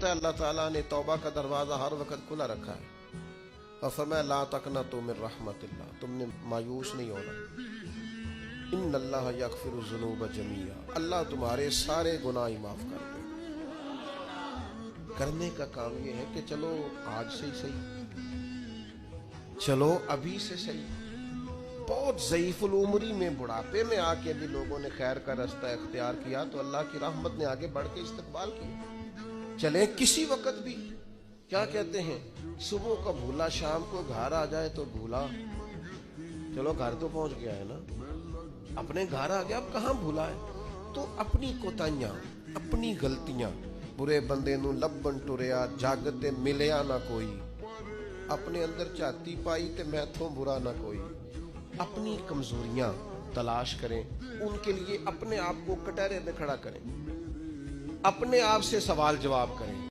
पता है अल्लाह ताला ने तौबा का दरवाज़ा हर वक्त खुला रखा है और फरमाया ला तक़नतू मिन रहमतिल्लाह, तुमने मायूस नहीं होना। इन्नल्लाह यग़फ़िरु ज़ुनूब जमीआ, अल्लाह तुम्हारे सारे गुनाह ही माफ़ कर दे। करने का काम ये है कि चलो आज से ही सही, चलो अभी से सही। बहुत ज़ईफ़ुल उम्री में बुढ़ापे में आके भी लोगों ने खैर का रास्ता इख्तियार किया तो अल्लाह की रहमत ने आगे बढ़ के इस्तक़बाल किया। चले किसी वक्त भी, क्या कहते हैं, सुबह का भूला शाम को घर आ जाए तो भूला, चलो घर तो पहुंच गया है ना, अपने घर आ गया, अब कहाँ भूला है। तो अपनी कोताहियां, अपनी गलतियां, बुरे बंदे नूं लभण टुरिया जग ते मिलिया ना कोई, अपने अंदर झाती पाई ते मैथों बुरा ना कोई। अपनी कमजोरियां तलाश करें, उनके लिए अपने आप को कटहरे में खड़ा करें, अपने आप से सवाल जवाब करें।